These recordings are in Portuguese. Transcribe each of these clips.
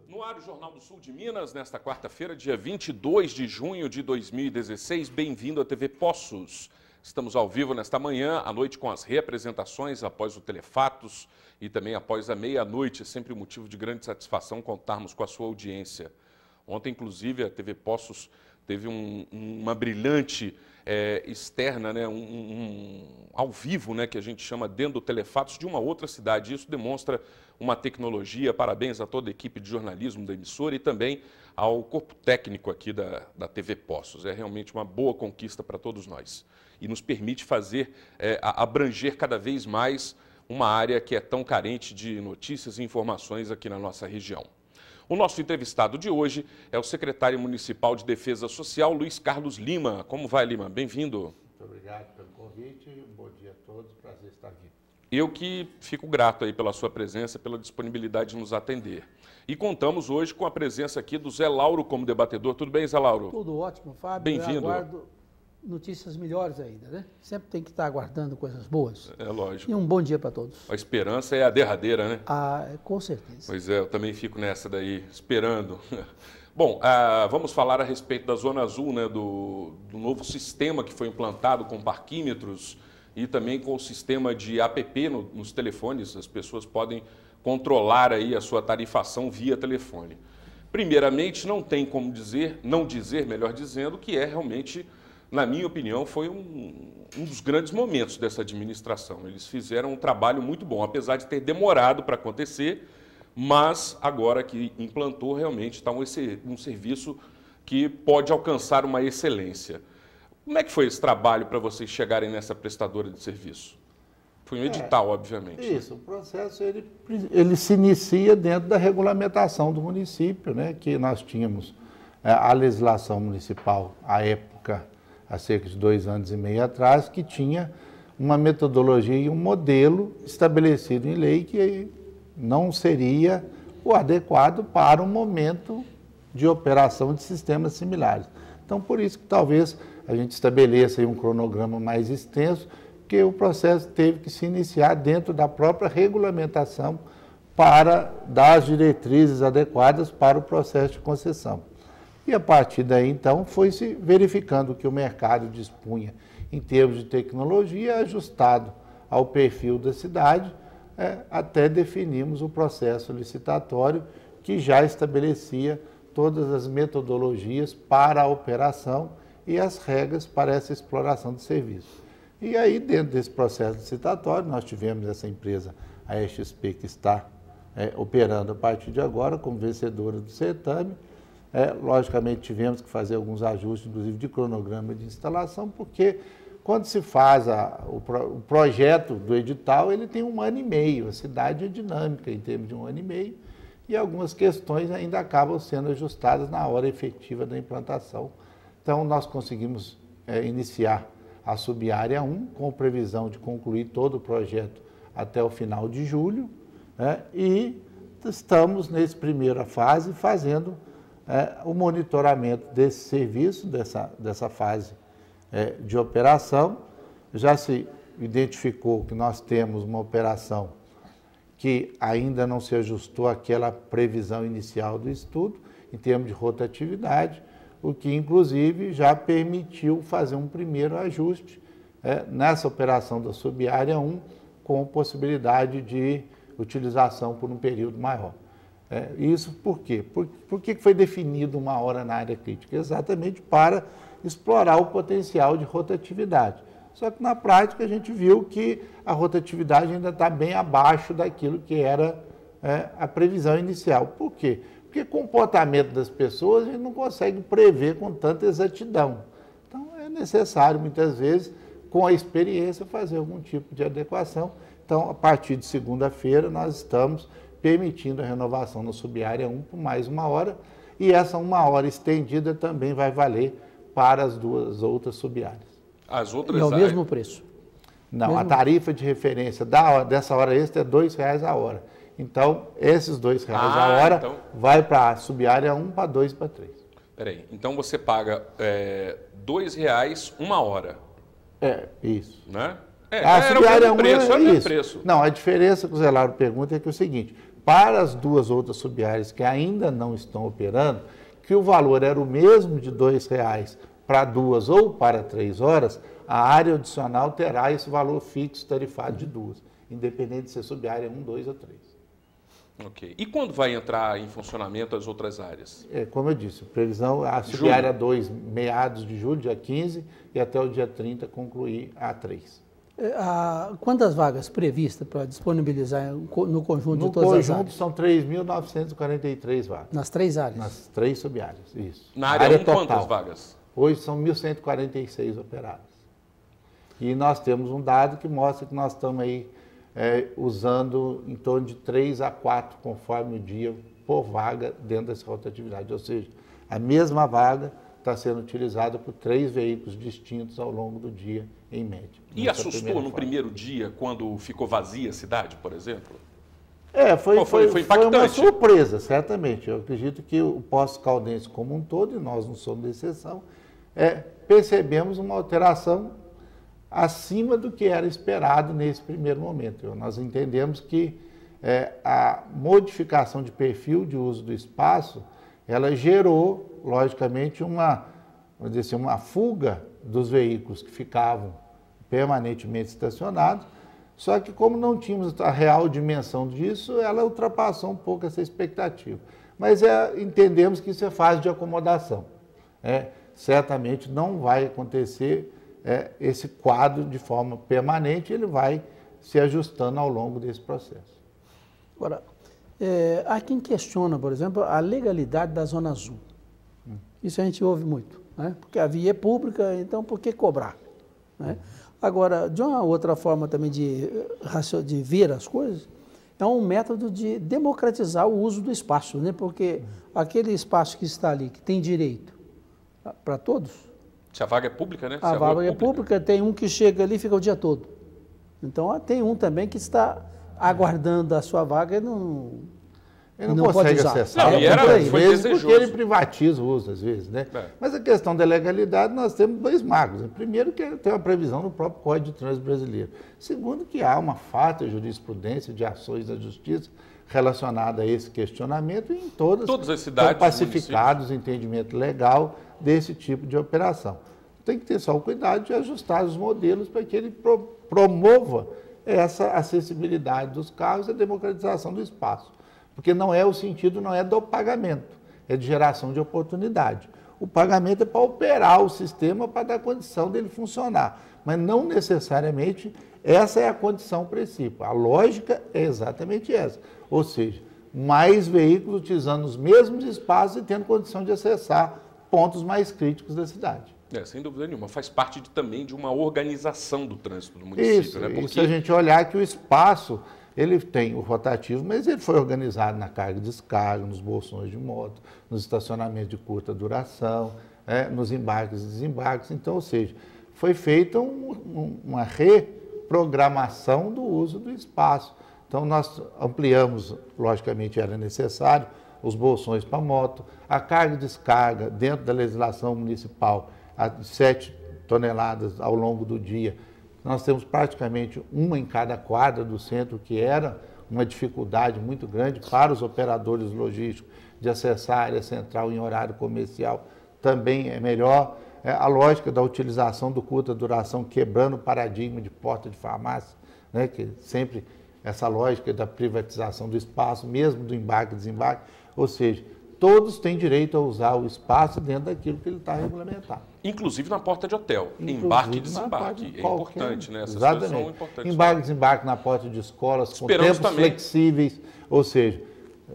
No ar, o Jornal do Sul de Minas, nesta quarta-feira, dia 22 de junho de 2016. Bem-vindo à TV Poços. Estamos ao vivo nesta manhã, à noite, com as reapresentações após o Telefatos e também após a meia-noite. É sempre um motivo de grande satisfação contarmos com a sua audiência. Ontem, inclusive, a TV Poços teve uma brilhante externa, né, ao vivo, né, que a gente chama dentro do Telefatos, de uma outra cidade. Isso demonstra uma tecnologia. Parabéns a toda a equipe de jornalismo da emissora e também ao corpo técnico aqui da TV Poços. É realmente uma boa conquista para todos nós e nos permite fazer, abranger cada vez mais uma área que é tão carente de notícias e informações aqui na nossa região. O nosso entrevistado de hoje é o secretário municipal de Defesa Social, Luiz Carlos Lima. Como vai, Lima? Bem-vindo. Muito obrigado pelo convite e um bom dia a todos. Prazer estar aqui. Eu que fico grato aí pela sua presença, pela disponibilidade de nos atender. E contamos hoje com a presença aqui do Zé Lauro como debatedor. Tudo bem, Zé Lauro? Tudo ótimo, Fábio. Bem-vindo. Eu aguardo notícias melhores ainda, né? Sempre tem que estar aguardando coisas boas. É lógico. E um bom dia para todos. A esperança é a derradeira, né? Ah, com certeza. Pois é, eu também fico nessa daí, esperando. Bom, vamos falar a respeito da Zona Azul, né, do novo sistema que foi implantado com parquímetros e também com o sistema de app nos telefones. As pessoas podem controlar aí a sua tarifação via telefone. Primeiramente, não tem como não dizer, melhor dizendo, que é realmente, na minha opinião, foi um dos grandes momentos dessa administração. Eles fizeram um trabalho muito bom, apesar de ter demorado para acontecer, mas agora que implantou, realmente está um serviço que pode alcançar uma excelência. Como é que foi esse trabalho para vocês chegarem nessa prestadora de serviço? Foi um edital, obviamente. Isso, o processo ele se inicia dentro da regulamentação do município, né, que nós tínhamos a legislação municipal, à época, há cerca de 2 anos e meio atrás, que tinha uma metodologia e um modelo estabelecido em lei que não seria o adequado para um momento de operação de sistemas similares. Então, por isso que talvez a gente estabeleça aí um cronograma mais extenso, porque o processo teve que se iniciar dentro da própria regulamentação para dar as diretrizes adequadas para o processo de concessão. E a partir daí, então, foi se verificando que o mercado dispunha em termos de tecnologia ajustado ao perfil da cidade, até definimos o processo licitatório que já estabelecia todas as metodologias para a operação e as regras para essa exploração de serviço. E aí, dentro desse processo licitatório, nós tivemos essa empresa, a EXP, que está operando a partir de agora como vencedora do certame. Logicamente, tivemos que fazer alguns ajustes, inclusive de cronograma de instalação, porque quando se faz o projeto do edital, ele tem 1 ano e meio, a cidade é dinâmica em termos de 1 ano e meio, e algumas questões ainda acabam sendo ajustadas na hora efetiva da implantação. Então, nós conseguimos iniciar a subárea 1, com previsão de concluir todo o projeto até o final de julho, né? E estamos, nessa primeira fase, fazendo o monitoramento desse serviço, dessa fase de operação. Já se identificou que nós temos uma operação que ainda não se ajustou àquela previsão inicial do estudo, em termos de rotatividade, o que, inclusive, já permitiu fazer um primeiro ajuste nessa operação da subárea 1, com possibilidade de utilização por um período maior. Isso por quê? Por que foi definido 1 hora na área crítica? Exatamente para explorar o potencial de rotatividade. Só que, na prática, a gente viu que a rotatividade ainda está bem abaixo daquilo que era a previsão inicial. Por quê? Porque o comportamento das pessoas a gente não consegue prever com tanta exatidão. Então, é necessário, muitas vezes, com a experiência, fazer algum tipo de adequação. Então, a partir de segunda-feira, nós estamos permitindo a renovação na subárea 1 por mais 1 hora, e essa 1 hora estendida também vai valer para as 2 outras subáreas. As outras E ao mesmo preço? Não, a tarifa de referência dessa hora extra é R$2 a hora. Então, esses R$2 a hora vai para a subárea 1, para 2 e para 3. Peraí, então você paga R$2 1 hora. Isso. Né? A subárea 1 é o mesmo preço. Não, a diferença que o Zé Lauro pergunta é que é o seguinte, para as duas outras sub-áreas que ainda não estão operando, que o valor era o mesmo de R$ 2,00 para 2 ou para 3 horas, a área adicional terá esse valor fixo tarifado de 2, independente de ser sub-área 1, 2 ou 3. Ok. E quando vai entrar em funcionamento as outras áreas? Como eu disse, previsão, a sub-área 2, meados de julho, dia 15, e até o dia 30 concluir a 3. Quantas vagas previstas para disponibilizar no conjunto de todas as áreas? No conjunto são 3.943 vagas. Nas 3 áreas? Nas 3 sub-áreas, isso. Na área 1, quantas vagas? Hoje são 1.146 operadas. E nós temos um dado que mostra que nós estamos aí usando em torno de 3 a 4, conforme o dia, por vaga dentro dessa rotatividade. Ou seja, a mesma vaga está sendo utilizada por 3 veículos distintos ao longo do dia, em média. E assustou no primeiro dia, quando ficou vazia a cidade, por exemplo? Foi impactante. Uma surpresa, certamente. Eu acredito que o Poços Caldense como um todo, e nós não somos exceção, percebemos uma alteração acima do que era esperado nesse primeiro momento. Nós entendemos que a modificação de perfil de uso do espaço, ela gerou, logicamente, uma fuga dos veículos que ficavam permanentemente estacionados, só que como não tínhamos a real dimensão disso, ela ultrapassou um pouco essa expectativa. Mas entendemos que isso é fase de acomodação. Certamente não vai acontecer esse quadro de forma permanente, ele vai se ajustando ao longo desse processo. Agora, há quem questiona, por exemplo, a legalidade da Zona Azul. Isso a gente ouve muito, né? Porque a via é pública, então por que cobrar? Né? Agora, de uma outra forma também de ver as coisas, é um método de democratizar o uso do espaço, né? Porque aquele espaço que está ali, que tem direito para todos. Se a vaga é pública, né? A vaga é pública, tem um que chega ali e fica o dia todo. Então, tem um também que está aguardando a sua vaga e não consegue acessar. Foi desejoso. Porque ele privatiza o uso, às vezes, né? Mas a questão da legalidade, nós temos 2 marcos. Primeiro, que tem uma previsão no próprio Código de Trânsito Brasileiro. Segundo, que há uma farta jurisprudência de ações da Justiça relacionada a esse questionamento, e em todas as cidades, são pacificados o entendimento legal desse tipo de operação. Tem que ter só o cuidado de ajustar os modelos para que ele promova essa acessibilidade dos carros e a democratização do espaço. Porque o sentido não é do pagamento, é de geração de oportunidade. O pagamento é para operar o sistema, para dar condição dele funcionar, mas não necessariamente essa é a condição princípio. A lógica é exatamente essa, ou seja, mais veículos utilizando os mesmos espaços e tendo condição de acessar pontos mais críticos da cidade. Sem dúvida nenhuma. Faz parte também de uma organização do trânsito do município. Isso, né? Porque... se a gente olhar que o espaço, ele tem o rotativo, mas ele foi organizado na carga e descarga, nos bolsões de moto, nos estacionamentos de curta duração, nos embarques e desembarques. Então, ou seja, foi feita uma reprogramação do uso do espaço. Então, nós ampliamos, logicamente era necessário, os bolsões para moto, a carga e descarga dentro da legislação municipal, a 7 toneladas ao longo do dia. Nós temos praticamente uma em cada quadra do centro, que era uma dificuldade muito grande para os operadores logísticos de acessar a área central em horário comercial. Também é melhor a lógica da utilização do curta duração, quebrando o paradigma de porta de farmácia, né, que sempre essa lógica da privatização do espaço, mesmo do embarque e desembarque, ou seja, todos têm direito a usar o espaço dentro daquilo que ele está regulamentado. Inclusive na porta de hotel, embarque e desembarque. É importante, né? Essas coisas são importantes. Embarque e desembarque na porta de escolas, com tempos flexíveis, ou seja,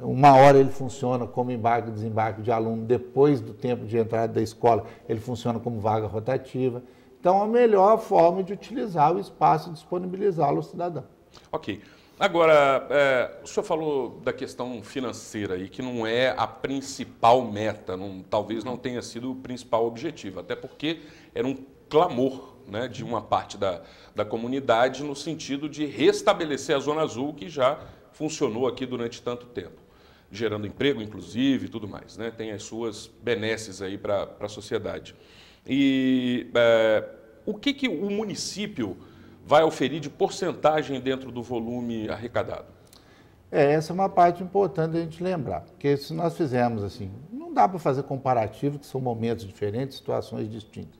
1 hora ele funciona como embarque e desembarque de aluno, depois do tempo de entrada da escola, ele funciona como vaga rotativa. Então, a melhor forma de utilizar o espaço e disponibilizá-lo ao cidadão. Ok. Agora, o senhor falou da questão financeira e que não é a principal meta, talvez não tenha sido o principal objetivo, até porque era um clamor, né, de uma parte da comunidade no sentido de restabelecer a Zona Azul, que já funcionou aqui durante tanto tempo, gerando emprego, inclusive, e tudo mais, né? Tem as suas benesses aí para a sociedade. E o que o município vai oferir de porcentagem dentro do volume arrecadado? Essa é uma parte importante da gente lembrar, porque se nós fizermos assim, não dá para fazer comparativo, que são momentos diferentes, situações distintas.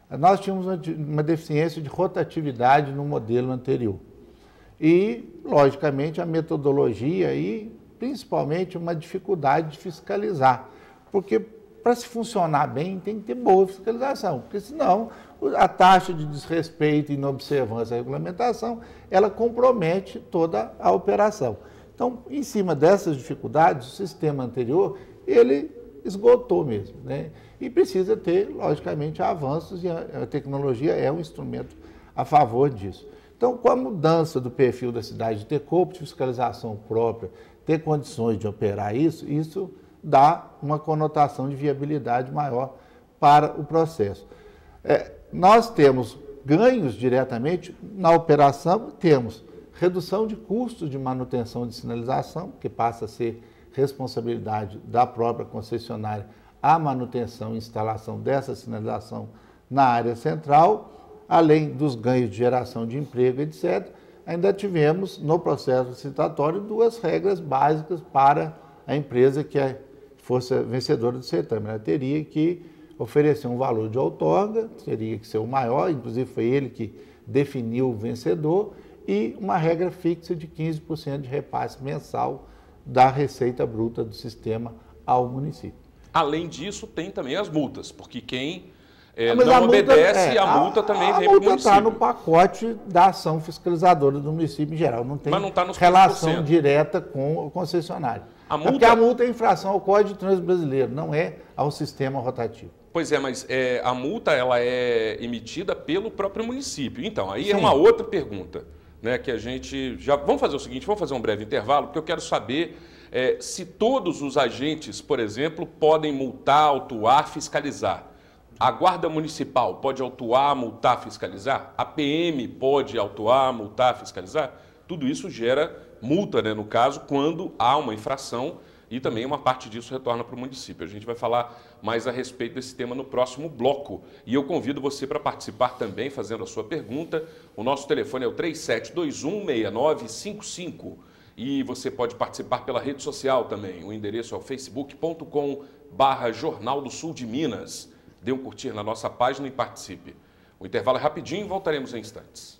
Nós tínhamos uma deficiência de rotatividade no modelo anterior. E, logicamente, a metodologia e, principalmente, uma dificuldade de fiscalizar. Porque, para se funcionar bem, tem que ter boa fiscalização, porque, senão, a taxa de desrespeito e inobservância à regulamentação, ela compromete toda a operação. Então, em cima dessas dificuldades, o sistema anterior, ele esgotou mesmo, né? E precisa ter, logicamente, avanços, e a tecnologia é um instrumento a favor disso. Então, com a mudança do perfil da cidade, de ter corpo de fiscalização própria, ter condições de operar isso dá uma conotação de viabilidade maior para o processo. Nós temos ganhos diretamente na operação, temos redução de custos de manutenção de sinalização, que passa a ser responsabilidade da própria concessionária a manutenção e instalação dessa sinalização na área central, além dos ganhos de geração de emprego, etc. Ainda tivemos, no processo licitatório, 2 regras básicas para a empresa que fosse vencedora do certame. Ela teria que oferecer um valor de outorga, teria que ser o maior, inclusive foi ele que definiu o vencedor, e uma regra fixa de 15% de repasse mensal da receita bruta do sistema ao município. Além disso, tem também as multas, porque quem não obedece, a multa também vem para o município. A multa está no pacote da ação fiscalizadora do município em geral, não tem tá relação direta com o concessionário. Porque a multa é infração ao Código de Trânsito Brasileiro, não é ao sistema rotativo. Pois é, mas a multa ela é emitida pelo próprio município. Então, aí é uma outra pergunta, né, que a gente já... Vamos fazer o seguinte, vamos fazer um breve intervalo, porque eu quero saber se todos os agentes, por exemplo, podem multar, autuar, fiscalizar. A Guarda Municipal pode autuar, multar, fiscalizar? A PM pode autuar, multar, fiscalizar? Tudo isso gera multa, né, no caso, quando há uma infração, e também uma parte disso retorna para o município. A gente vai falar mais a respeito desse tema no próximo bloco. E eu convido você para participar também, fazendo a sua pergunta. O nosso telefone é o 37216955. E você pode participar pela rede social também. O endereço é o facebook.com/Jornal do Sul de Minas. Dê um curtir na nossa página e participe. O intervalo é rapidinho e voltaremos em instantes.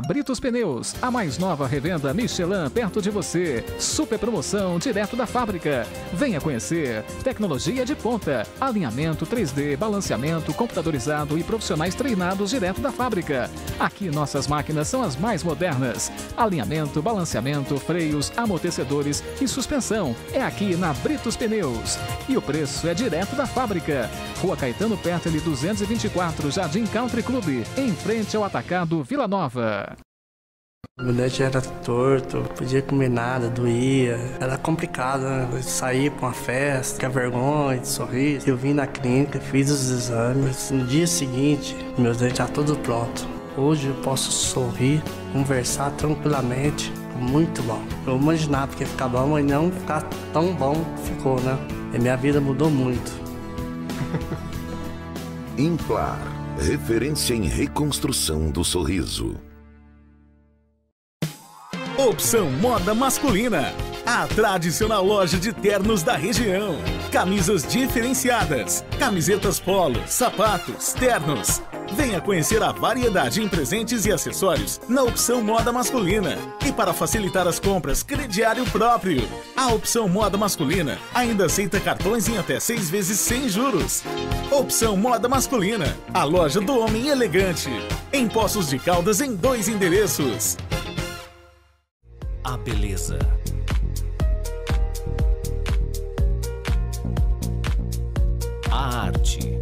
Britos Pneus, a mais nova revenda Michelin perto de você. Super promoção direto da fábrica. Venha conhecer. Tecnologia de ponta, alinhamento 3D, balanceamento computadorizado e profissionais treinados direto da fábrica. Aqui nossas máquinas são as mais modernas. Alinhamento, balanceamento, freios, amortecedores e suspensão. É aqui na Britos Pneus. E o preço é direto da fábrica. Rua Caetano Pertoli 224, Jardim Country Club, em frente ao Atacado Vila Nova. Meu dente era torto, não podia comer nada, doía. Era complicado, né? Sair para uma festa, ficar vergonha, de sorrir. Eu vim na clínica, fiz os exames. No dia seguinte, meus dentes estavam todos prontos. Hoje eu posso sorrir, conversar tranquilamente. Muito bom. Eu imaginava que ia ficar bom, mas não ficar tão bom ficou, né? E minha vida mudou muito. Implar, referência em reconstrução do sorriso. Opção Moda Masculina, a tradicional loja de ternos da região. Camisas diferenciadas, camisetas polo, sapatos, ternos. Venha conhecer a variedade em presentes e acessórios na Opção Moda Masculina. E para facilitar as compras, crediário próprio. A Opção Moda Masculina ainda aceita cartões em até 6 vezes sem juros. Opção Moda Masculina, a loja do homem elegante. Em Poços de Caldas, em 2 endereços. A beleza, a arte,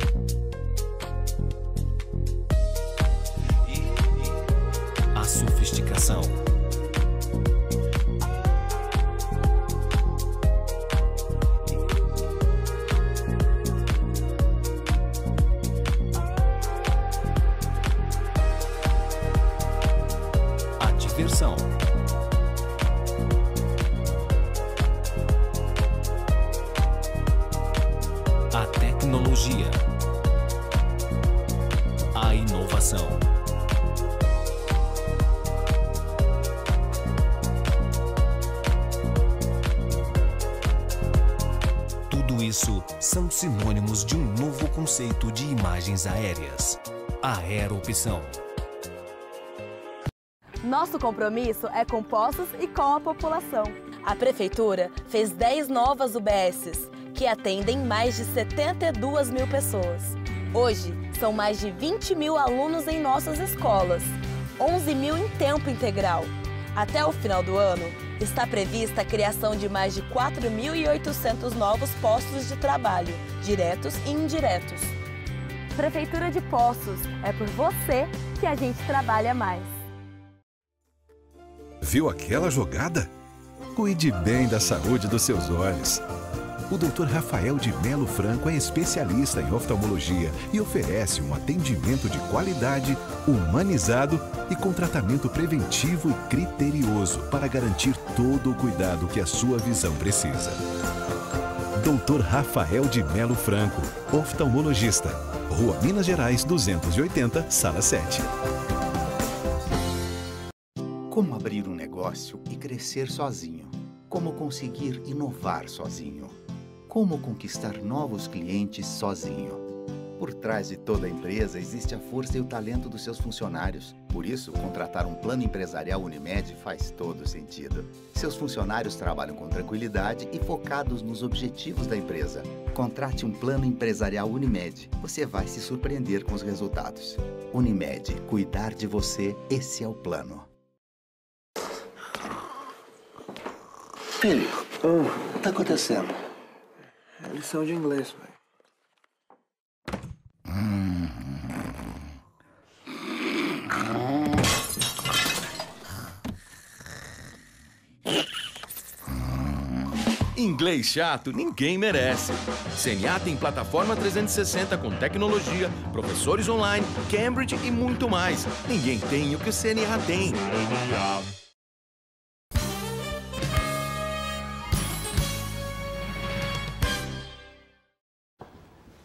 a sofisticação, tecnologia, a inovação. Tudo isso são sinônimos de um novo conceito de imagens aéreas, a aeroopção. Nosso compromisso é com Poços e com a população. A Prefeitura fez 10 novas UBSs, que atendem mais de 72 mil pessoas. Hoje, são mais de 20 mil alunos em nossas escolas, 11 mil em tempo integral. Até o final do ano, está prevista a criação de mais de 4.800 novos postos de trabalho, diretos e indiretos. Prefeitura de Poços, é por você que a gente trabalha mais. Viu aquela jogada? Cuide bem da saúde dos seus olhos. O Dr. Rafael de Melo Franco é especialista em oftalmologia e oferece um atendimento de qualidade, humanizado e com tratamento preventivo e criterioso para garantir todo o cuidado que a sua visão precisa. Dr. Rafael de Melo Franco, oftalmologista. Rua Minas Gerais 280, Sala 7. Como abrir um negócio e crescer sozinho? Como conseguir inovar sozinho? Como conquistar novos clientes sozinho? Por trás de toda empresa existe a força e o talento dos seus funcionários. Por isso, contratar um plano empresarial Unimed faz todo sentido. Seus funcionários trabalham com tranquilidade e focados nos objetivos da empresa. Contrate um plano empresarial Unimed. Você vai se surpreender com os resultados. Unimed, cuidar de você, esse é o plano. Filho, o que tá acontecendo? É lição de inglês, pai. Inglês chato ninguém merece. CNA tem plataforma 360 com tecnologia, professores online, Cambridge e muito mais. Ninguém tem o que o CNA tem.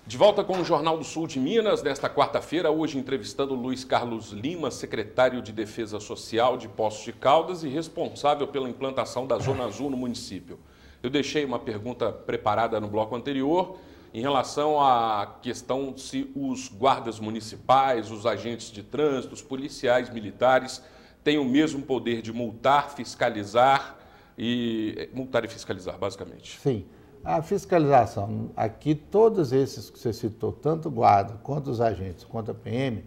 De volta com o Jornal do Sul de Minas, nesta quarta-feira, hoje entrevistando Luiz Carlos Lima, secretário de Defesa Social de Poços de Caldas e responsável pela implantação da Zona Azul no município. Eu deixei uma pergunta preparada no bloco anterior em relação à questão se os guardas municipais, os agentes de trânsito, os policiais militares têm o mesmo poder de multar, fiscalizar e fiscalizar, basicamente. Sim. A fiscalização, aqui todos esses que você citou, tanto o guarda, quanto os agentes, quanto a PM,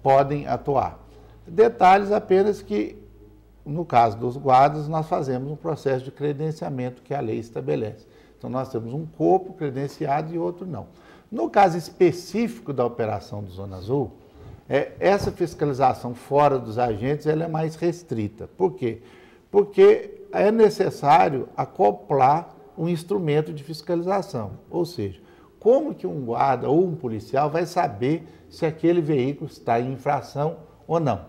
podem atuar. Detalhes apenas que, no caso dos guardas, nós fazemos um processo de credenciamento que a lei estabelece. Então, nós temos um corpo credenciado e outro não. No caso específico da operação do Zona Azul, essa fiscalização fora dos agentes ela é mais restrita. Por quê? Porque é necessário acoplar um instrumento de fiscalização, ou seja, como que um guarda ou um policial vai saber se aquele veículo está em infração ou não?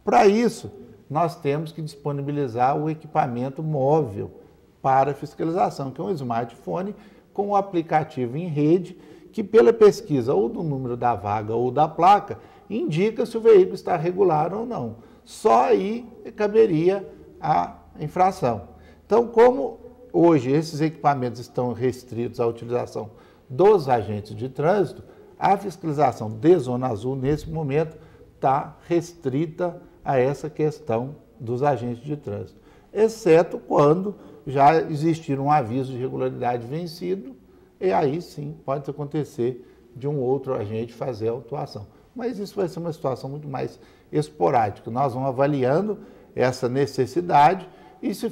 Para isso, nós temos que disponibilizar o equipamento móvel para fiscalização, que é um smartphone com um aplicativo em rede que, pela pesquisa ou do número da vaga ou da placa, indica se o veículo está regular ou não. Só aí caberia a infração. Então, como hoje esses equipamentos estão restritos à utilização dos agentes de trânsito, a fiscalização de Zona Azul, nesse momento, está restrita a essa questão dos agentes de trânsito, exceto quando já existir um aviso de irregularidade vencido, e aí sim pode acontecer de um outro agente fazer a autuação. Mas isso vai ser uma situação muito mais esporádica. Nós vamos avaliando essa necessidade e se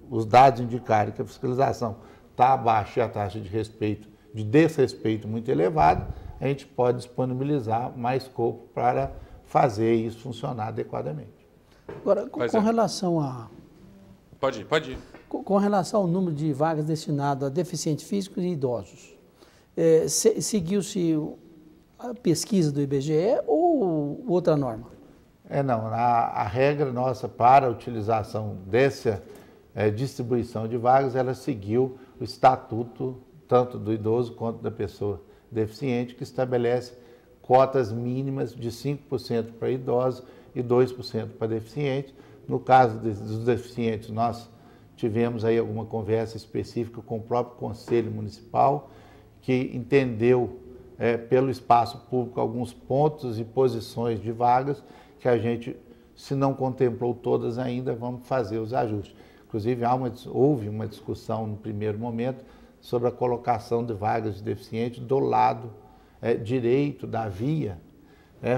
os dados indicarem que a fiscalização está abaixo e a taxa de desrespeito muito elevada, a gente pode disponibilizar mais corpo para fazer isso funcionar adequadamente. Agora, com relação a... Pode ir. Com relação ao número de vagas destinadas a deficientes físicos e idosos, seguiu-se a pesquisa do IBGE ou outra norma? Não, a regra nossa para a utilização dessa distribuição de vagas, ela seguiu o Estatuto tanto do idoso quanto da pessoa deficiente, que estabelece cotas mínimas de 5% para idosos e 2% para deficientes. No caso dos deficientes, nós tivemos aí alguma conversa específica com o próprio Conselho Municipal, que entendeu pelo espaço público alguns pontos e posições de vagas que a gente, se não contemplou todas ainda, vamos fazer os ajustes. Inclusive, houve uma discussão no primeiro momento sobre a colocação de vagas de deficiente do lado direito da via,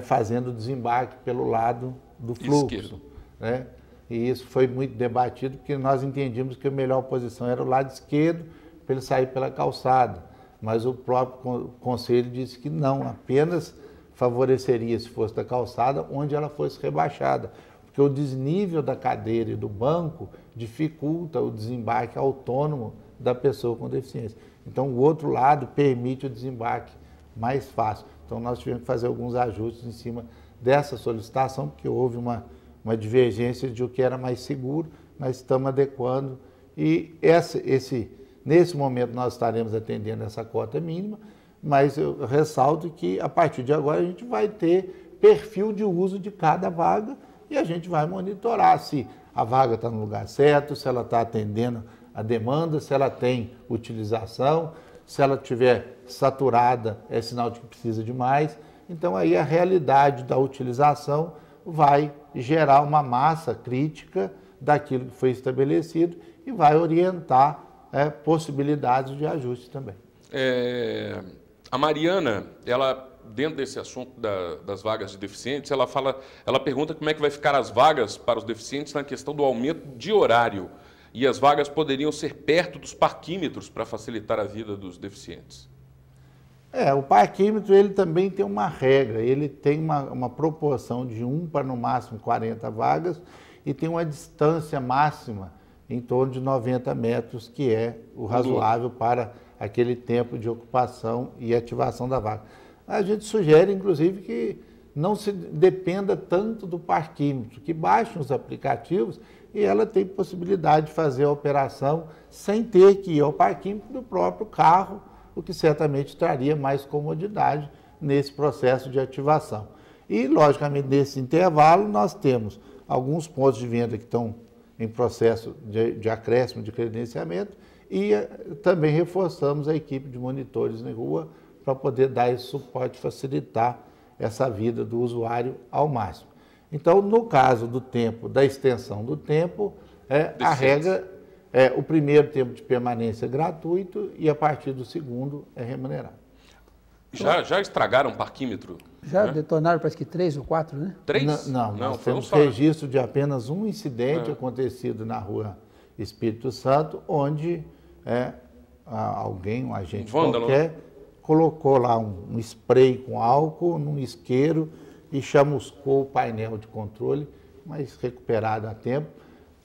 fazendo o desembarque pelo lado do fluxo. Né? E isso foi muito debatido, porque nós entendíamos que a melhor posição era o lado esquerdo, para ele sair pela calçada. Mas o próprio conselho disse que não, apenas favoreceria se fosse da calçada, onde ela fosse rebaixada, porque o desnível da cadeira e do banco dificulta o desembarque autônomo da pessoa com deficiência. Então, o outro lado permite o desembarque mais fácil. Então, nós tivemos que fazer alguns ajustes em cima dessa solicitação, porque houve uma divergência de o que era mais seguro, mas estamos adequando. E nesse momento nós estaremos atendendo essa cota mínima, mas eu ressalto que a partir de agora a gente vai ter perfil de uso de cada vaga e a gente vai monitorar se a vaga está no lugar certo, se ela está atendendo a demanda, se ela tem utilização, se ela estiver saturada é sinal de que precisa de mais. Então aí a realidade da utilização vai gerar uma massa crítica daquilo que foi estabelecido e vai orientar possibilidades de ajuste também. A Mariana, ela, dentro desse assunto das vagas de deficientes, ela pergunta como é que vai ficar as vagas para os deficientes na questão do aumento de horário. E as vagas poderiam ser perto dos parquímetros para facilitar a vida dos deficientes. O parquímetro ele também tem uma regra, ele tem uma proporção de 1 para no máximo 40 vagas e tem uma distância máxima em torno de 90 metros, que é o razoável para aquele tempo de ocupação e ativação da vaga. A gente sugere, inclusive, que não se dependa tanto do parquímetro, que baixem os aplicativos e ela tem possibilidade de fazer a operação sem ter que ir ao parquímetro do próprio carro, o que certamente traria mais comodidade nesse processo de ativação. E, logicamente, nesse intervalo, nós temos alguns pontos de venda que estão em processo de acréscimo de credenciamento e também reforçamos a equipe de monitores na rua para poder dar esse suporte e facilitar essa vida do usuário ao máximo. Então, no caso do tempo, da extensão do tempo, a regra o primeiro tempo de permanência é gratuito e a partir do segundo é remunerado. Já estragaram o parquímetro? Já detonaram, parece que 3 ou 4, né? 3? Não, nós temos registro de apenas um incidente acontecido na rua Espírito Santo, onde alguém, um agente qualquer, colocou lá um spray com álcool num isqueiro e chamuscou o painel de controle, mas recuperado a tempo.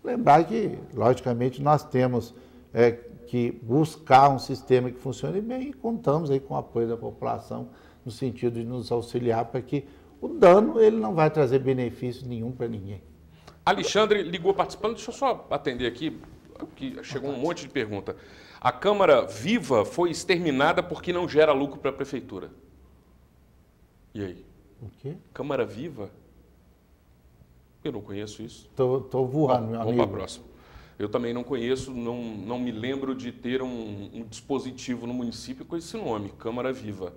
Lembrar que, logicamente, nós temos que buscar um sistema que funcione bem e contamos aí com o apoio da população no sentido de nos auxiliar para que o dano ele não vai trazer benefício nenhum para ninguém. Alexandre ligou participando, deixa eu só atender aqui chegou um monte de pergunta. A Câmara Viva foi exterminada porque não gera lucro para a Prefeitura. E aí? O quê? Câmara Viva? Eu não conheço isso. Estou voando, meu amigo. Vamos para a próxima. Eu também não conheço, não me lembro de ter um dispositivo no município com esse nome, Câmara Viva.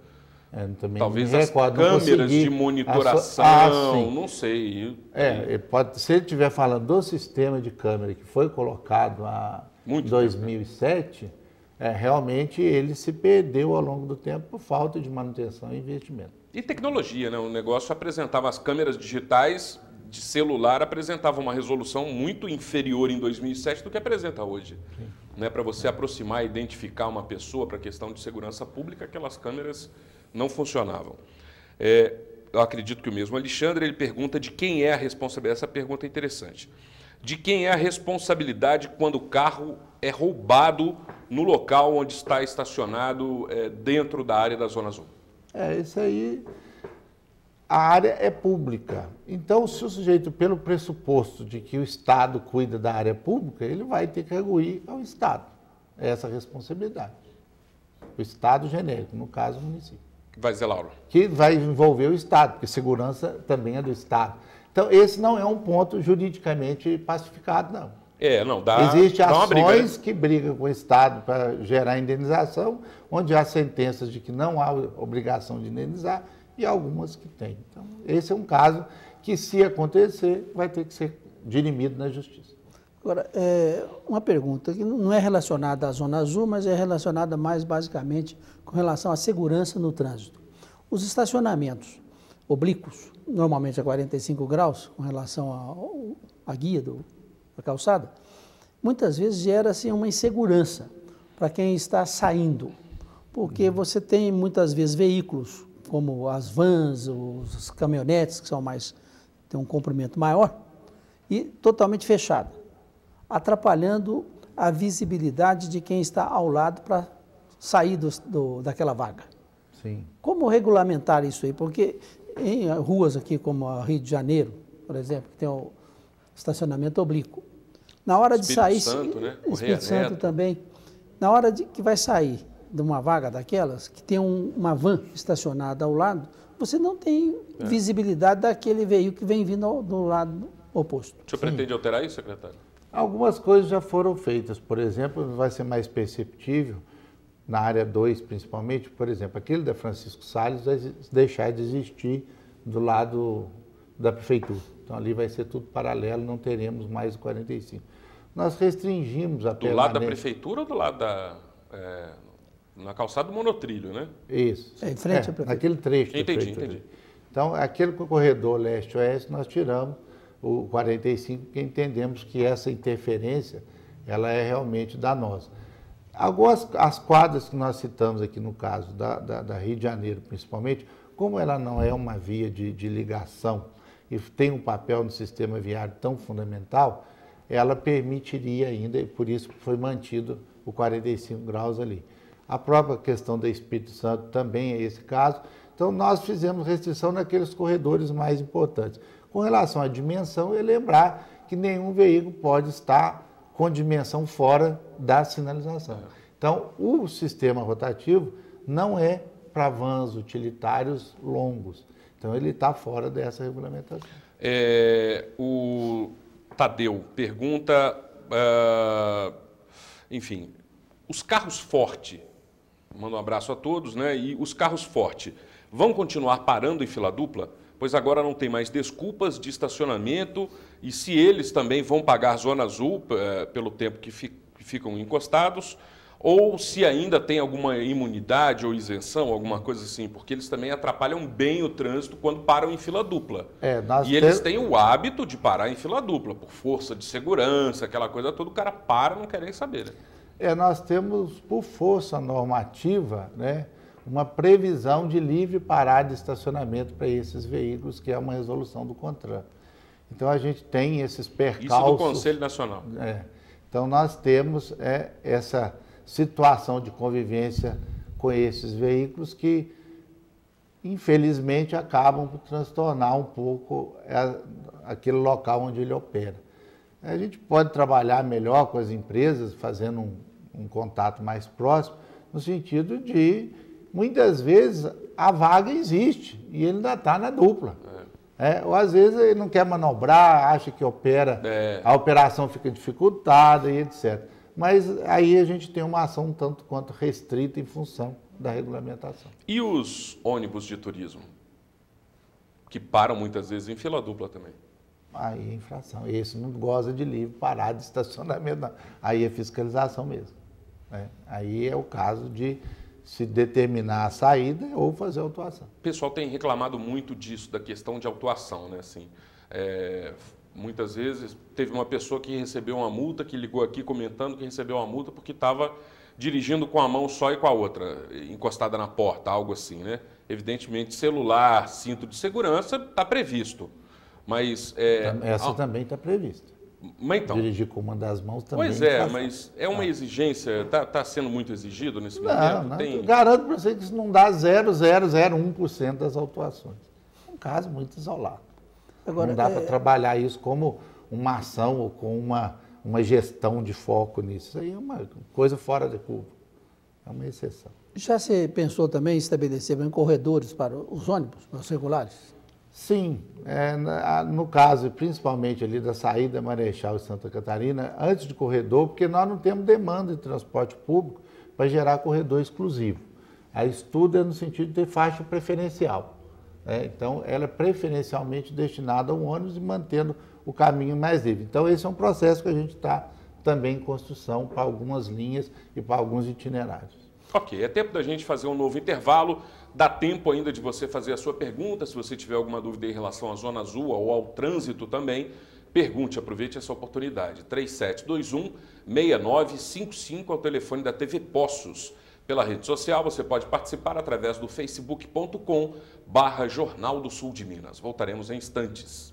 Talvez as câmeras de monitoração, não sei. Se ele estiver falando do sistema de câmera que foi colocado em 2007, realmente ele se perdeu ao longo do tempo por falta de manutenção e investimento. E tecnologia, né? O negócio apresentava as câmeras digitais de celular, apresentava uma resolução muito inferior em 2007 do que apresenta hoje. Né? Para você aproximar e identificar uma pessoa para questão de segurança pública, aquelas câmeras não funcionavam. Eu acredito que o mesmo Alexandre, ele pergunta de quem é a responsabilidade. Essa pergunta é interessante. De quem é a responsabilidade quando o carro é roubado no local onde está estacionado dentro da área da Zona Azul? Isso aí, a área é pública. Então, se o sujeito, pelo pressuposto de que o Estado cuida da área pública, ele vai ter que recorrer ao Estado. É essa a responsabilidade. O Estado genérico, no caso, o município. Vai dizer, Lauro? Que vai envolver o Estado, porque segurança também é do Estado. Então, esse não é um ponto juridicamente pacificado, não. Não dá. Existem ações briga, né? Que brigam com o Estado para gerar indenização, onde há sentenças de que não há obrigação de indenizar e algumas que têm. Então, esse é um caso que, se acontecer, vai ter que ser dirimido na Justiça. Agora, uma pergunta que não é relacionada à Zona Azul, mas é relacionada mais basicamente com relação à segurança no trânsito. Os estacionamentos oblíquos, normalmente a 45 graus, com relação à guia da calçada, muitas vezes gera-se uma insegurança para quem está saindo, porque você tem muitas vezes veículos, como as vans, os caminhonetes, que têm um comprimento maior, e totalmente fechada, atrapalhando a visibilidade de quem está ao lado para sair daquela vaga. Sim. Como regulamentar isso aí? Porque em ruas aqui como a Rio de Janeiro, por exemplo, que tem o estacionamento oblíquo, na hora de sair... Espírito Santo, né? Espírito Santo também. Na hora que vai sair de uma vaga daquelas, que tem uma van estacionada ao lado, você não tem visibilidade daquele veículo que vem vindo do lado oposto. O senhor pretende alterar isso, secretário? Algumas coisas já foram feitas. Por exemplo, vai ser mais perceptível, na área 2 principalmente, por exemplo, aquele da Francisco Salles vai deixar de existir do lado da prefeitura. Então ali vai ser tudo paralelo, não teremos mais o 45. Nós restringimos a permanência... Do lado da prefeitura ou do lado na calçada do monotrilho, né? Isso. Em frente à prefeitura. Naquele trecho. Entendi. Então, aquele corredor leste-oeste, nós tiramos o 45, porque entendemos que essa interferência, ela é realmente danosa. Agora, as quadras que nós citamos aqui no caso da Rio de Janeiro, principalmente, como ela não é uma via de ligação e tem um papel no sistema viário tão fundamental, ela permitiria ainda, e por isso foi mantido o 45 graus ali. A própria questão do Espírito Santo também é esse caso. Então, nós fizemos restrição naqueles corredores mais importantes. Com relação à dimensão, é lembrar que nenhum veículo pode estar com dimensão fora da sinalização. Então, o sistema rotativo não é para vans utilitários longos. Então, ele está fora dessa regulamentação. O Tadeu pergunta, enfim, os carros forte, manda um abraço a todos, né? E os carros forte vão continuar parando em fila dupla? Pois agora não tem mais desculpas de estacionamento e se eles também vão pagar zona azul pelo tempo que ficam encostados, ou se ainda tem alguma imunidade ou isenção, alguma coisa assim, porque eles também atrapalham bem o trânsito quando param em fila dupla. Eles têm o hábito de parar em fila dupla, por força de segurança, aquela coisa toda, o cara para, não quer nem saber. Né? Nós temos, por força normativa, né, uma previsão de livre parada de estacionamento para esses veículos, que é uma resolução do CONTRAN. Então, a gente tem esses percalços... Isso do Conselho Nacional. Então, nós temos essa situação de convivência com esses veículos que, infelizmente, acabam por transtornar um pouco aquele local onde ele opera. A gente pode trabalhar melhor com as empresas, fazendo um contato mais próximo, no sentido de... Muitas vezes a vaga existe e ele ainda está na dupla. Ou às vezes ele não quer manobrar, acha que a operação fica dificultada e etc. Mas aí a gente tem uma ação um tanto quanto restrita em função da regulamentação. E os ônibus de turismo? Que param muitas vezes em fila dupla também. Aí é infração. Esse não goza de livre parada de estacionamento, não. Aí é fiscalização mesmo. Aí é o caso de se determinar a saída ou fazer a autuação. O pessoal tem reclamado muito disso, da questão de autuação, né? Assim, muitas vezes teve uma pessoa que recebeu uma multa, que ligou aqui comentando que recebeu uma multa porque estava dirigindo com a mão só e com a outra, encostada na porta, algo assim, né? Evidentemente, celular, cinto de segurança está previsto, mas... Essa também está prevista. Mas então, dirigir com uma das mãos também. Pois mas é uma exigência, está sendo muito exigido nesse momento? Não, garanto para você que isso não dá 0,001% das autuações. É um caso muito isolado. Agora, não dá para trabalhar isso como uma ação ou com uma gestão de foco nisso. Isso aí é uma coisa fora da curva. É uma exceção. Já se pensou também em estabelecer corredores para os ônibus, para os regulares? Sim, no caso, principalmente ali da saída Marechal e Santa Catarina, antes de corredor, porque nós não temos demanda de transporte público para gerar corredor exclusivo. A estudo é no sentido de ter faixa preferencial. Então, ela é preferencialmente destinada ao ônibus e mantendo o caminho mais livre. Então, esse é um processo que a gente está também em construção para algumas linhas e para alguns itinerários. Ok, é tempo da gente fazer um novo intervalo. Dá tempo ainda de você fazer a sua pergunta. Se você tiver alguma dúvida em relação à Zona Azul ou ao trânsito também, pergunte, aproveite essa oportunidade. 3721-6955 é o telefone da TV Poços. Pela rede social, você pode participar através do facebook.com/Jornal do Sul de Minas. Voltaremos em instantes.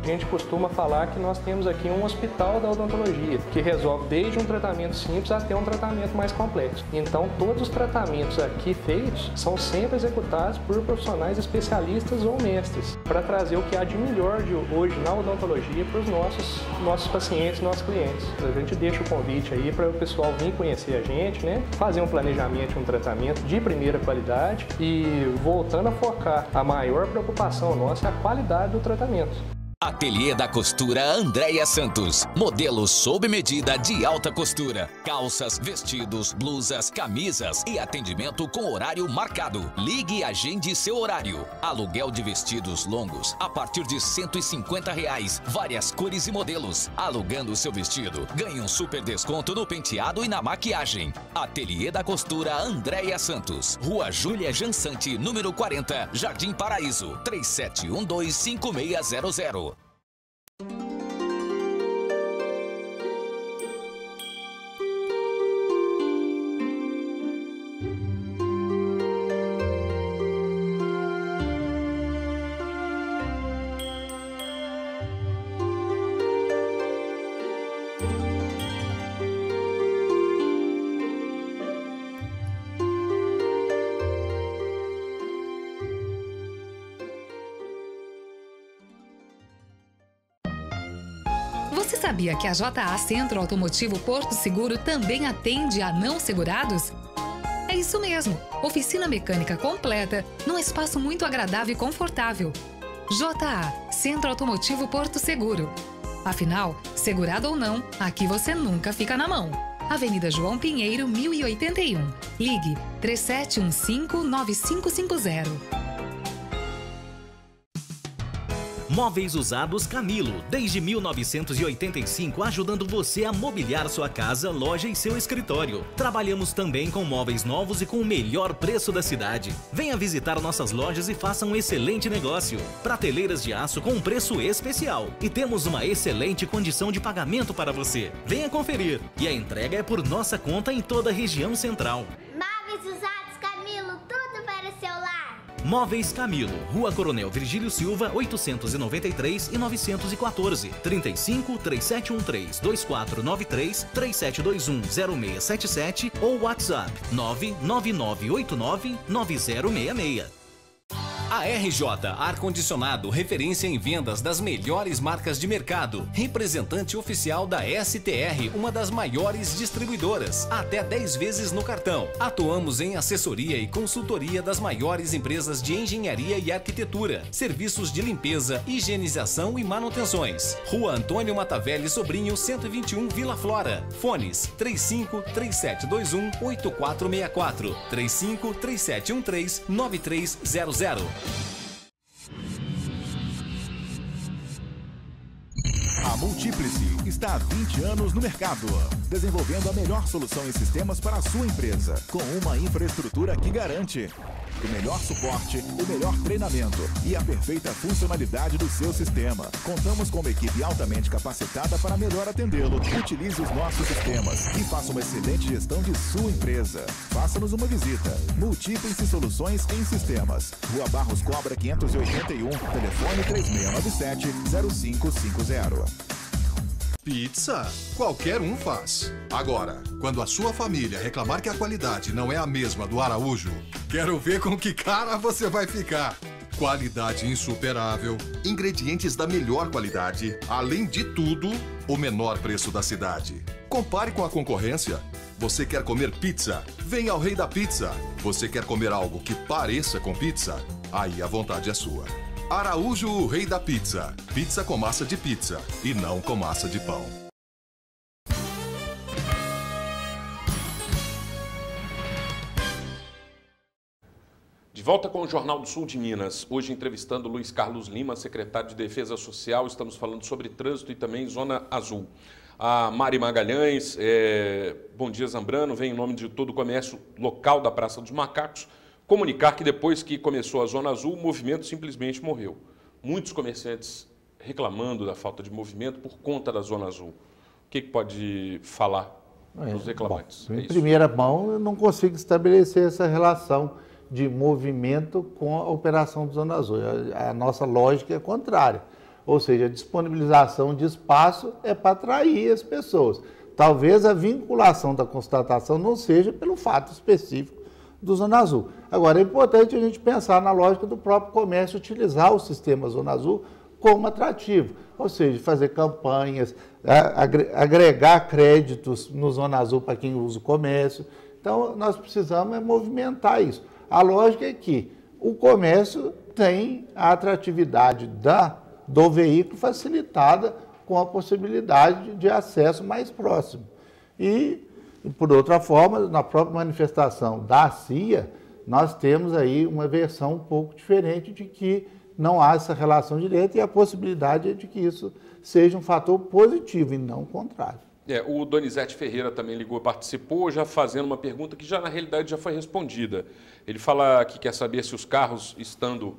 A gente costuma falar que nós temos aqui um hospital da odontologia, que resolve desde um tratamento simples até um tratamento mais complexo. Então, todos os tratamentos aqui feitos são sempre executados por profissionais especialistas ou mestres, para trazer o que há de melhor de hoje na odontologia para os nossos pacientes, nossos clientes. A gente deixa o convite aí para o pessoal vir conhecer a gente, né? Fazer um planejamento, um tratamento de primeira qualidade e voltando a focar, a maior preocupação nossa é a qualidade do tratamento. Ateliê da Costura Andréia Santos. Modelos sob medida de alta costura. Calças, vestidos, blusas, camisas e atendimento com horário marcado. Ligue e agende seu horário. Aluguel de vestidos longos a partir de R$ 150. Várias cores e modelos. Alugando seu vestido, ganhe um super desconto no penteado e na maquiagem. Ateliê da Costura Andréia Santos. Rua Júlia Jansante, número 40, Jardim Paraíso. 37125600. Você sabia que a JA Centro Automotivo Porto Seguro também atende a não segurados? É isso mesmo, oficina mecânica completa, num espaço muito agradável e confortável. JA Centro Automotivo Porto Seguro. Afinal, segurado ou não, aqui você nunca fica na mão. Avenida João Pinheiro, 1081. Ligue 3715-9550. Móveis Usados Camilo, desde 1985, ajudando você a mobiliar sua casa, loja e seu escritório. Trabalhamos também com móveis novos e com o melhor preço da cidade. Venha visitar nossas lojas e faça um excelente negócio. Prateleiras de aço com um preço especial. E temos uma excelente condição de pagamento para você. Venha conferir. E a entrega é por nossa conta em toda a região central. Móveis Usados Camilo, tudo para o seu lar. Móveis Camilo, Rua Coronel Virgílio Silva, 893 e 914, 35 3713 2493 3721 0677 ou WhatsApp 99989 9066. A RJ Ar-Condicionado, referência em vendas das melhores marcas de mercado. Representante oficial da STR, uma das maiores distribuidoras. Até 10 vezes no cartão. Atuamos em assessoria e consultoria das maiores empresas de engenharia e arquitetura. Serviços de limpeza, higienização e manutenções. Rua Antônio Matavelli Sobrinho, 121, Vila Flora. Fones 35 3721 8464 35 3713 9300. A Multiplice está há 20 anos no mercado, desenvolvendo a melhor solução em sistemas para a sua empresa, com uma infraestrutura que garante o melhor suporte, o melhor treinamento e a perfeita funcionalidade do seu sistema. Contamos com uma equipe altamente capacitada para melhor atendê-lo. Utilize os nossos sistemas e faça uma excelente gestão de sua empresa. Faça-nos uma visita. Multiplice Soluções em Sistemas. Rua Barros Cobra 581, telefone 3697-0550. Pizza? Qualquer um faz. Agora, quando a sua família reclamar que a qualidade não é a mesma do Araújo, quero ver com que cara você vai ficar. Qualidade insuperável, ingredientes da melhor qualidade, além de tudo, o menor preço da cidade. Compare com a concorrência. Você quer comer pizza? Venha ao Rei da Pizza. Você quer comer algo que pareça com pizza? Aí a vontade é sua. Araújo, o Rei da Pizza. Pizza com massa de pizza e não com massa de pão. De volta com o Jornal do Sul de Minas. Hoje entrevistando Luiz Carlos Lima, secretário de Defesa Social. Estamos falando sobre trânsito e também Zona Azul. A Mari Magalhães, bom dia Zambrano, vem em nome de todo o comércio local da Praça dos Macacos, comunicar que depois que começou a Zona Azul, o movimento simplesmente morreu. Muitos comerciantes reclamando da falta de movimento por conta da Zona Azul. O que pode falar dos reclamantes? Bom, em primeira mão, eu não consigo estabelecer essa relação de movimento com a operação do Zona Azul. A nossa lógica é contrária. Ou seja, a disponibilização de espaço é para atrair as pessoas. Talvez a vinculação da constatação não seja pelo fato específico do Zona Azul. Agora, é importante a gente pensar na lógica do próprio comércio, utilizar o sistema Zona Azul como atrativo. Ou seja, fazer campanhas, agregar créditos no Zona Azul para quem usa o comércio. Então, nós precisamos movimentar isso. A lógica é que o comércio tem a atratividade do veículo facilitada com a possibilidade de acesso mais próximo. E, por outra forma, na própria manifestação da CIA, nós temos aí uma versão um pouco diferente de que não há essa relação direta e a possibilidade de que isso seja um fator positivo e não contrário. O Donizete Ferreira também ligou, participou, já fazendo uma pergunta que já na realidade já foi respondida. Ele fala que quer saber se os carros estando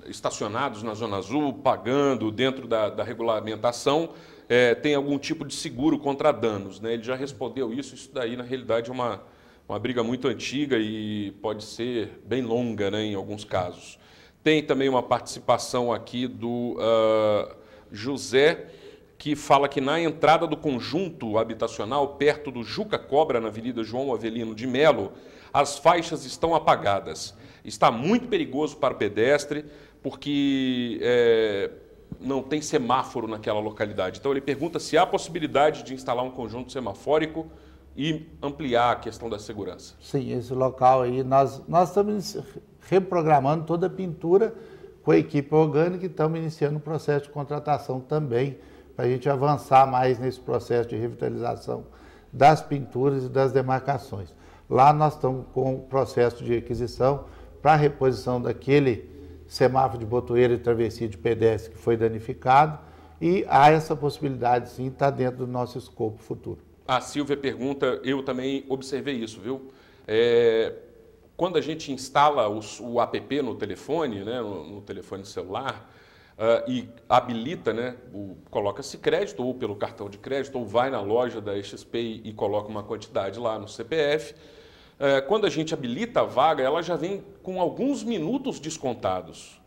estacionados na Zona Azul, pagando dentro da regulamentação, tem algum tipo de seguro contra danos, né? Ele já respondeu isso daí na realidade é uma briga muito antiga e pode ser bem longa, né, em alguns casos. Tem também uma participação aqui do José, que fala que na entrada do conjunto habitacional, perto do Juca Cobra, na Avenida João Avelino de Melo, as faixas estão apagadas. Está muito perigoso para o pedestre, porque não tem semáforo naquela localidade. Então ele pergunta se há possibilidade de instalar um conjunto semafórico e ampliar a questão da segurança. Sim, esse local aí, nós estamos reprogramando toda a pintura com a equipe orgânica e estamos iniciando o processo de contratação também, para a gente avançar mais nesse processo de revitalização das pinturas e das demarcações. Lá nós estamos com o processo de aquisição para a reposição daquele semáforo de botoeira e travessia de pedestre que foi danificado e há essa possibilidade sim, está dentro do nosso escopo futuro. A Silvia pergunta, eu também observei isso, viu? Quando a gente instala o app no telefone, né, no telefone celular, e habilita, né, coloca-se crédito ou pelo cartão de crédito ou vai na loja da XP e coloca uma quantidade lá no CPF. Quando a gente habilita a vaga, ela já vem com alguns minutos descontados.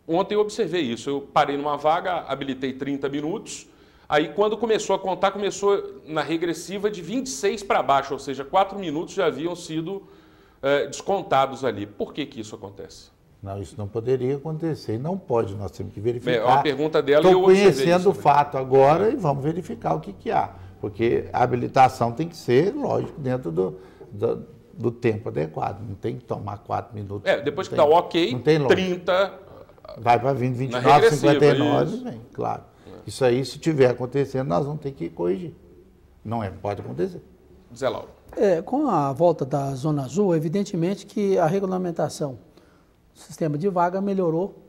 Ontem eu observei isso, eu parei numa vaga, habilitei 30 minutos, aí quando começou a contar, começou na regressiva de 26 para baixo, ou seja, 4 minutos já haviam sido descontados ali. Por que isso acontece? Não, isso não poderia acontecer e não pode, nós temos que verificar. É uma pergunta dela e eu observei isso. Estou conhecendo o fato agora e vamos verificar o que há, porque a habilitação tem que ser, lógico, dentro do tempo adequado, não tem que tomar 4 minutos. Depois que dá ok, 30... Vai para 20, 29, 59, vem, claro. Isso aí, se tiver acontecendo, nós vamos ter que corrigir. Não pode acontecer. Zé Lauro. Com a volta da Zona Azul, evidentemente que a regulamentação do sistema de vaga melhorou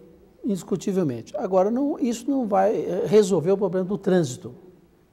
indiscutivelmente. Agora, isso não vai resolver o problema do trânsito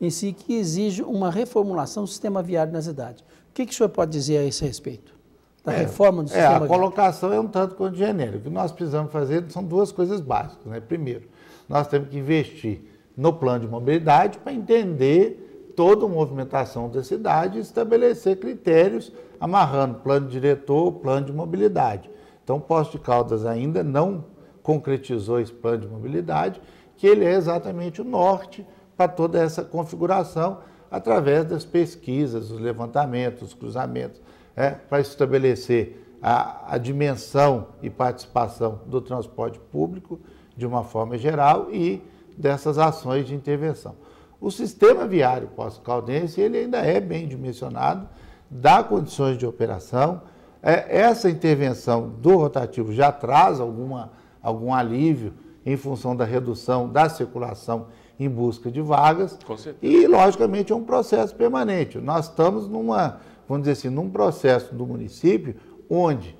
em si, que exige uma reformulação do sistema viário na cidade. O que o senhor pode dizer a esse respeito? Da reforma do sistema viário? A colocação é um tanto quanto genérica. O que nós precisamos fazer são duas coisas básicas, né? Primeiro, nós temos que investir no plano de mobilidade para entender toda a movimentação da cidade e estabelecer critérios amarrando plano diretor, plano de mobilidade. Então, Poços de Caldas ainda não concretizou esse plano de mobilidade, que ele é exatamente o norte para toda essa configuração, através das pesquisas, os levantamentos, os cruzamentos, para estabelecer a dimensão e participação do transporte público de uma forma geral e dessas ações de intervenção. O sistema viário Poços Caldense, ele ainda é bem dimensionado, dá condições de operação. Essa intervenção do rotativo já traz algum alívio em função da redução da circulação em busca de vagas. Com certeza. E, logicamente, é um processo permanente. Nós estamos vamos dizer assim, num processo do município onde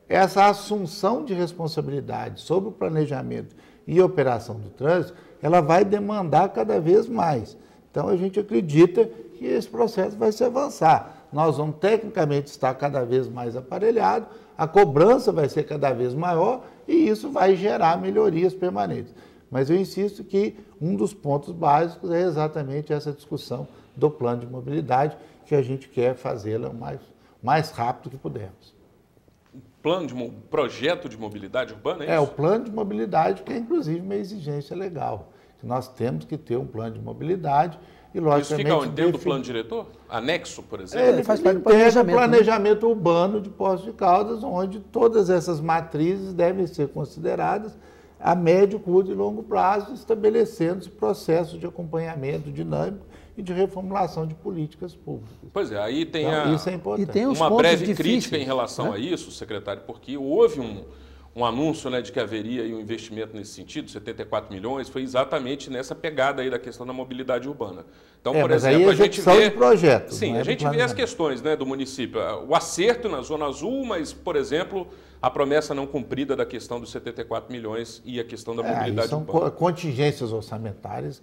essa assunção de responsabilidade sobre o planejamento e operação do trânsito, ela vai demandar cada vez mais. Então, a gente acredita que esse processo vai se avançar. Nós vamos, tecnicamente, estar cada vez mais aparelhado, a cobrança vai ser cada vez maior e isso vai gerar melhorias permanentes. Mas eu insisto que um dos pontos básicos é exatamente essa discussão do plano de mobilidade, que a gente quer fazê-la o mais rápido que pudermos. Projeto de mobilidade urbana, é isso? O plano de mobilidade, que é inclusive uma exigência legal. Nós temos que ter um plano de mobilidade e, logicamente... Isso fica dentro do plano diretor? Anexo, por exemplo? Ele faz parte do planejamento urbano de Poços de Caldas, onde todas essas matrizes devem ser consideradas a médio, curto e longo prazo, estabelecendo-se processos de acompanhamento dinâmico e de reformulação de políticas públicas. Pois é, aí tem isso é importante. E tem uma breve crítica em relação a isso, secretário, porque houve um anúncio, né, de que haveria um investimento nesse sentido, 74 milhões, foi exatamente nessa pegada aí da questão da mobilidade urbana. Então, por exemplo, a gente vê... projeto, sim, a gente vê as questões, né, do município. O acerto na Zona Azul, mas, por exemplo, a promessa não cumprida da questão dos 74 milhões e a questão da mobilidade urbana. São contingências orçamentárias,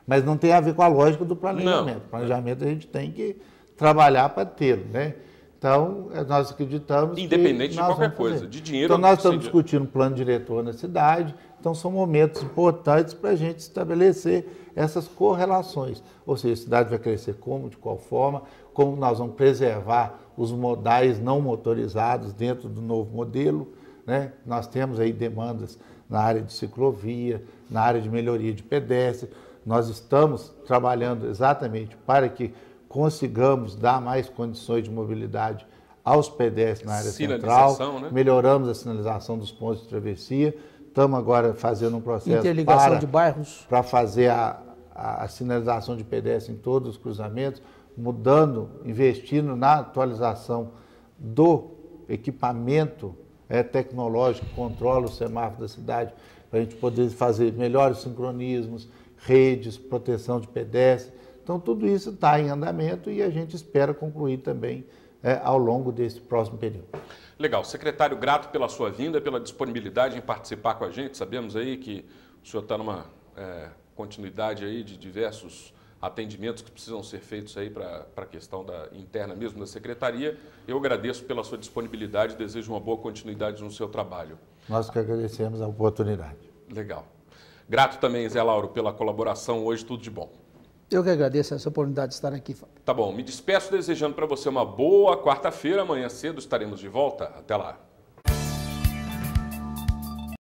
mas não tem a ver com a lógica do planejamento. O planejamento a gente tem que trabalhar para tê-lo, né? Então, nós acreditamos independente de qualquer coisa, de dinheiro... Então, nós estamos discutindo um plano diretor na cidade, então são momentos importantes para a gente estabelecer essas correlações. Ou seja, a cidade vai crescer como, de qual forma, como nós vamos preservar os modais não motorizados dentro do novo modelo, né? Nós temos aí demandas na área de ciclovia, na área de melhoria de pedestre. Nós estamos trabalhando exatamente para que consigamos dar mais condições de mobilidade aos pedestres na área central, né? Melhoramos a sinalização dos pontos de travessia, estamos agora fazendo um processo interligação de bairros para fazer a sinalização de pedestres em todos os cruzamentos, investindo na atualização do equipamento tecnológico que controla o semáforo da cidade, para a gente poder fazer melhores sincronismos, redes, proteção de pedestres. Então, tudo isso está em andamento e a gente espera concluir também ao longo desse próximo período. Legal. Secretário, grato pela sua vinda, pela disponibilidade em participar com a gente. Sabemos aí que o senhor está numa continuidade aí de diversos atendimentos que precisam ser feitos aí para a questão interna mesmo da Secretaria. Eu agradeço pela sua disponibilidade e desejo uma boa continuidade no seu trabalho. Nós que agradecemos a oportunidade. Legal. Grato também, Zé Lauro, pela colaboração hoje. Tudo de bom. Eu que agradeço essa oportunidade de estar aqui, Fábio. Tá bom, me despeço desejando para você uma boa quarta-feira. Amanhã cedo estaremos de volta. Até lá.